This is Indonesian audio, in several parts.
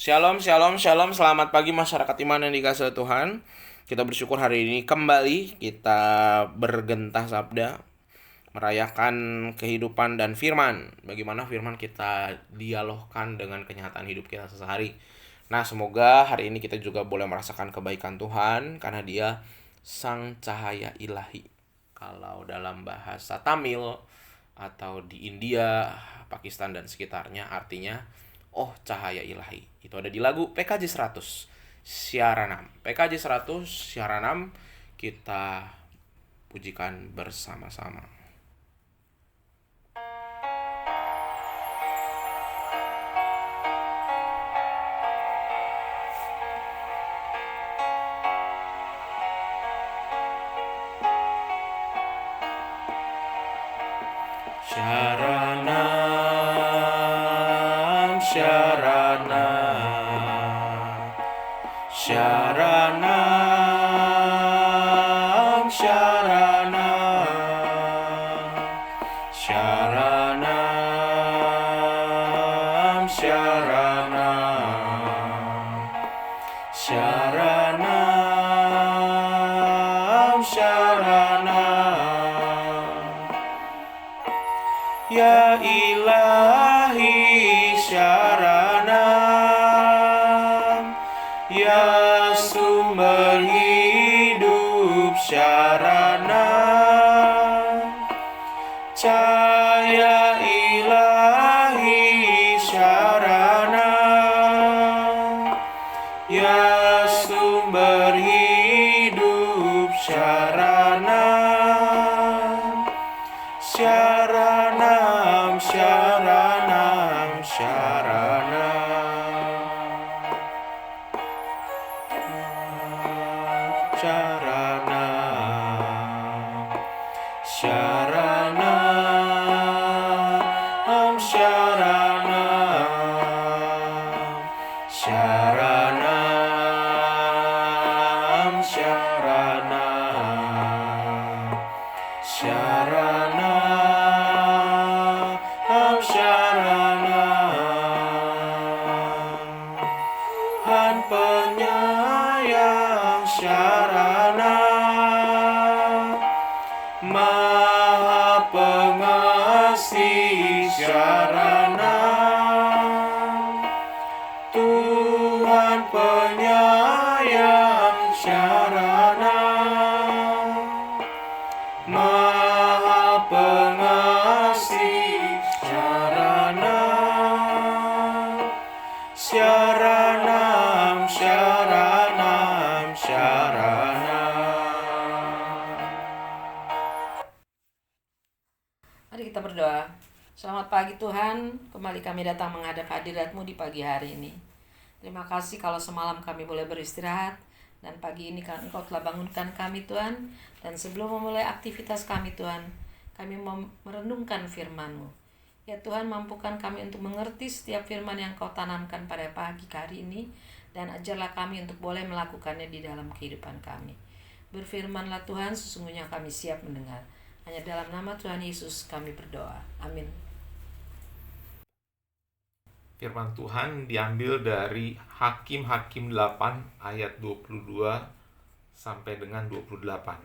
Shalom, shalom, shalom. Selamat pagi masyarakat iman yang dikasihi Tuhan. Kita bersyukur hari ini kembali kita bergentah sabda, merayakan kehidupan dan firman. Bagaimana firman kita dialogkan dengan kenyataan hidup kita sehari. Nah, semoga hari ini kita juga boleh merasakan kebaikan Tuhan karena Dia sang cahaya ilahi. Kalau dalam bahasa Tamil atau di India, Pakistan dan sekitarnya artinya cahaya ilahi. Itu ada di lagu PKJ 100 Syaranam. PKJ 100 Syaranam, kita pujikan bersama-sama. Syaranam, syaranam, syaranam, syaranam, syaranam, syaranam, syaranam, syaranam. Ya ilahi syaranam, ya sumber hidup syaranam, cahaya ilahi syaranam, ya sumber hidup syaranam, syaranam, syaranam, syaranam, syaranam, syaranam, syaranam, syaranam, syaranam, syaranam, syaranam. Tuhan penyayang syaranam, Maha pengasih syaranam, Tuhan penyayang syaranam, Maha pengasih syaranam, syaranam, syaranam, syaranam. Mari kita berdoa. Selamat pagi Tuhan, kembali kami datang menghadap hadirat-Mu di pagi hari ini. Terima kasih kalau semalam kami boleh beristirahat, dan pagi ini Engkau telah bangunkan kami Tuhan. Dan sebelum memulai aktivitas kami Tuhan, kami merenungkan firman-Mu. Ya Tuhan, mampukan kami untuk mengerti setiap firman yang Kau tanamkan pada pagi hari ini, dan ajarlah kami untuk boleh melakukannya di dalam kehidupan kami. Berfirmanlah Tuhan, sesungguhnya kami siap mendengar. Hanya dalam nama Tuhan Yesus kami berdoa. Amin. Firman Tuhan diambil dari Hakim-Hakim 8 ayat 22 sampai dengan 28.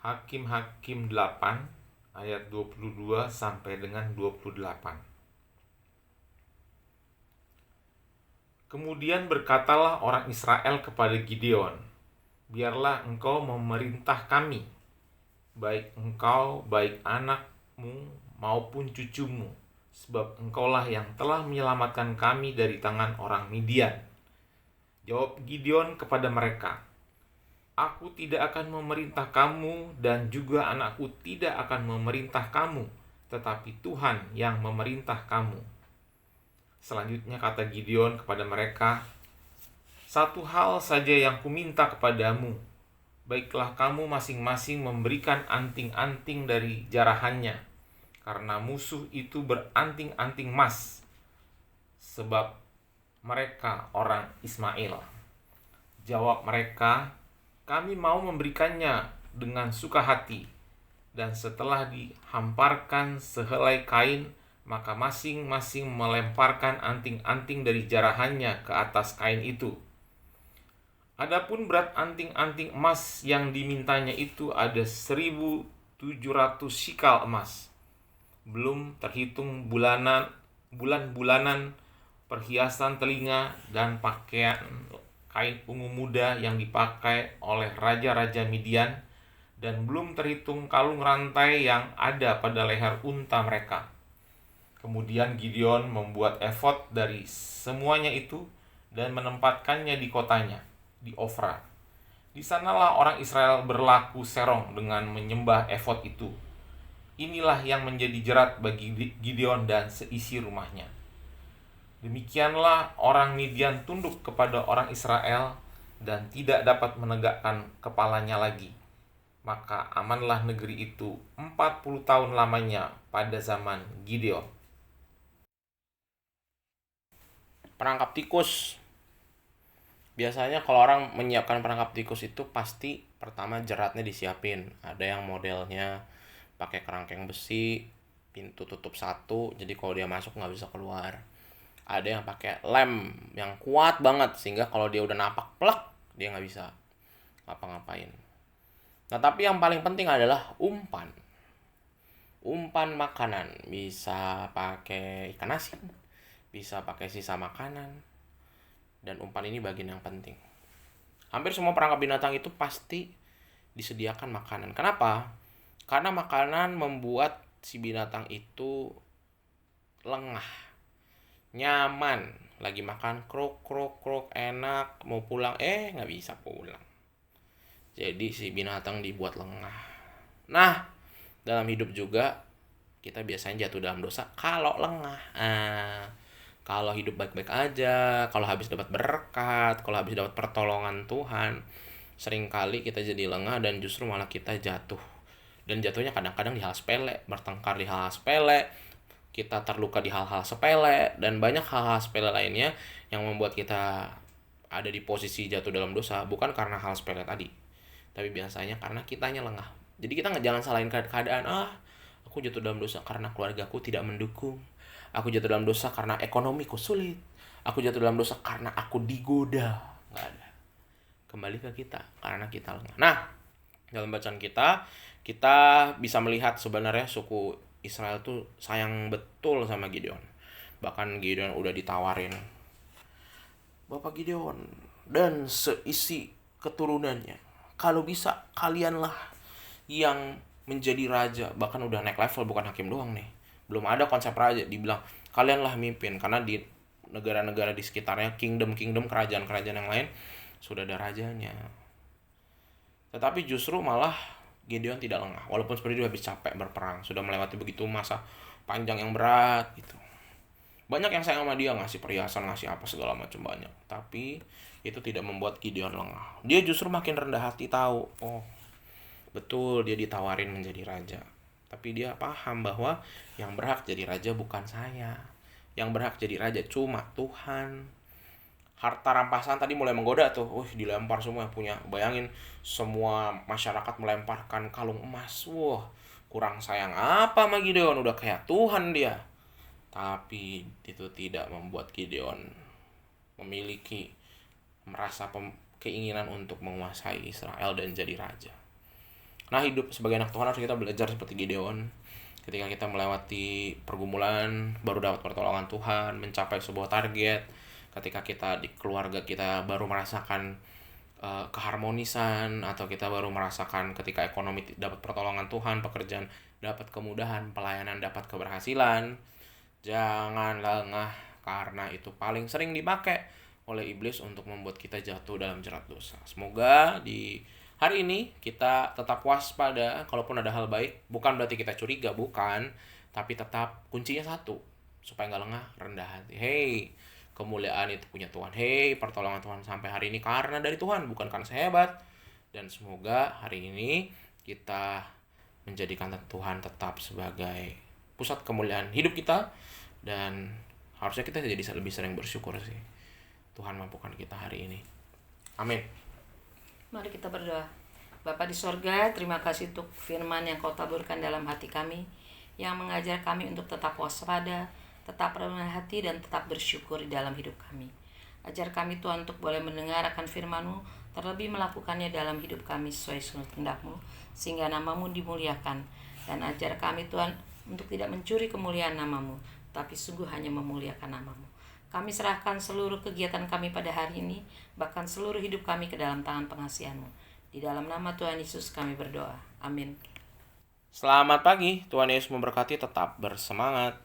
Hakim-Hakim 8 ayat 22 sampai dengan 28. Kemudian berkatalah orang Israel kepada Gideon, biarlah engkau memerintah kami, baik engkau, baik anakmu maupun cucumu, sebab engkaulah yang telah menyelamatkan kami dari tangan orang Midian. Jawab Gideon kepada mereka, aku tidak akan memerintah kamu dan juga anakku tidak akan memerintah kamu, tetapi Tuhan yang memerintah kamu. Selanjutnya kata Gideon kepada mereka, satu hal saja yang kuminta kepadamu, baiklah kamu masing-masing memberikan anting-anting dari jarahannya, karena musuh itu beranting-anting emas, sebab mereka orang Ismail. Jawab mereka, kami mau memberikannya dengan suka hati. Dan setelah dihamparkan sehelai kain Maka masing-masing melemparkan anting-anting dari jarahannya ke atas kain itu. Adapun berat anting-anting emas yang dimintanya itu ada 1.700 shikal emas. Belum terhitung bulan-bulanan, perhiasan telinga, dan pakaian kain ungu muda yang dipakai oleh raja-raja Midian, dan belum terhitung kalung rantai yang ada pada leher unta mereka. Kemudian Gideon membuat efod dari semuanya itu dan menempatkannya di kotanya, di Ofra. Di sanalah orang Israel berlaku serong dengan menyembah efod itu. Inilah yang menjadi jerat bagi Gideon dan seisi rumahnya. Demikianlah orang Midian tunduk kepada orang Israel dan tidak dapat menegakkan kepalanya lagi. Maka amanlah negeri itu 40 tahun lamanya pada zaman Gideon. Perangkap tikus. Biasanya kalau orang menyiapkan perangkap tikus itu pasti pertama jeratnya disiapin. Ada yang modelnya pakai kerangkeng besi, pintu tutup satu, jadi kalau dia masuk nggak bisa keluar. Ada yang pakai lem yang kuat banget sehingga kalau dia udah napak plak dia nggak bisa ngapa-ngapain. Nah tapi yang paling penting adalah umpan. Umpan makanan bisa pakai ikan asin, bisa pakai sisa makanan, dan umpan ini bagian yang penting. Hampir semua perangkap binatang itu pasti disediakan makanan. Kenapa? Karena makanan membuat si binatang itu lengah, nyaman. Lagi makan krok krok krok enak, mau pulang nggak bisa pulang. Jadi si binatang dibuat lengah. Nah, dalam hidup juga kita biasanya jatuh dalam dosa kalau lengah. Kalau hidup baik-baik aja, kalau habis dapat berkat, kalau habis dapat pertolongan Tuhan, seringkali kita jadi lengah dan justru malah kita jatuh. Dan jatuhnya kadang-kadang di hal sepele, bertengkar di hal sepele, kita terluka di hal-hal sepele, dan banyak hal-hal sepele lainnya yang membuat kita ada di posisi jatuh dalam dosa, bukan karena hal sepele tadi, tapi biasanya karena kitanya lengah. Jadi kita jangan salahin keadaan, aku jatuh dalam dosa karena keluargaku tidak mendukung, aku jatuh dalam dosa karena ekonomiku sulit, aku jatuh dalam dosa karena aku digoda. Nggak ada. Kembali ke kita, karena kita lengah. Nah, dalam bacaan kita bisa melihat sebenarnya suku Israel tuh sayang betul sama Gideon. Bahkan Gideon udah ditawarin, Bapak Gideon dan seisi keturunannya, kalau bisa kalianlah yang menjadi raja. Bahkan udah naik level, bukan hakim doang nih, belum ada konsep raja, dibilang kalianlah mimpin. Karena di negara-negara di sekitarnya, kingdom kerajaan-kerajaan yang lain sudah ada rajanya. Tetapi justru malah Gideon tidak lengah, walaupun sebenarnya dia habis capek berperang, sudah melewati begitu masa panjang yang berat gitu. Banyak yang sayang sama dia, ngasih perhiasan, ngasih apa segala macam banyak. Tapi itu tidak membuat Gideon lengah. Dia justru makin rendah hati, tahu, betul dia ditawarin menjadi raja. Tapi dia paham bahwa yang berhak jadi raja bukan saya. Yang berhak jadi raja cuma Tuhan. Harta rampasan tadi mulai menggoda tuh. Dilempar semua yang punya. Bayangin semua masyarakat melemparkan kalung emas. Kurang sayang apa sama Gideon, udah kayak Tuhan dia. Tapi itu tidak membuat Gideon merasa keinginan untuk menguasai Israel dan jadi raja. Nah, hidup sebagai anak Tuhan harus kita belajar seperti Gideon. Ketika kita melewati pergumulan, baru dapat pertolongan Tuhan, mencapai sebuah target. Ketika kita di keluarga kita baru merasakan keharmonisan, atau kita baru merasakan ketika ekonomi dapat pertolongan Tuhan, pekerjaan dapat kemudahan, pelayanan dapat keberhasilan. Jangan lengah, karena itu paling sering dipakai oleh iblis untuk membuat kita jatuh dalam jerat dosa. Semoga di hari ini kita tetap waspada. Kalaupun ada hal baik, bukan berarti kita curiga, bukan, tapi tetap kuncinya satu, supaya nggak lengah, rendah hati. Kemuliaan itu punya Tuhan. Pertolongan Tuhan sampai hari ini karena dari Tuhan, bukan karena saya hebat. Dan semoga hari ini kita menjadikan Tuhan tetap sebagai pusat kemuliaan hidup kita, dan harusnya kita jadi lebih sering bersyukur sih. Tuhan mampukan kita hari ini. Amin. Mari kita berdoa. Bapa di sorga, terima kasih untuk firman yang Kau taburkan dalam hati kami. yang mengajar kami untuk tetap waspada, tetap rendah hati, dan tetap bersyukur di dalam hidup kami. Ajar kami Tuhan untuk boleh mendengar akan firman-Mu, terlebih melakukannya dalam hidup kami sesuai sunat kehendak-Mu, sehingga nama-Mu dimuliakan. Dan ajar kami Tuhan untuk tidak mencuri kemuliaan nama-Mu, tapi sungguh hanya memuliakan nama-Mu. Kami serahkan seluruh kegiatan kami pada hari ini, bahkan seluruh hidup kami ke dalam tangan pengasihan-Mu. Di dalam nama Tuhan Yesus kami berdoa. Amin. Selamat pagi, Tuhan Yesus memberkati, tetap bersemangat.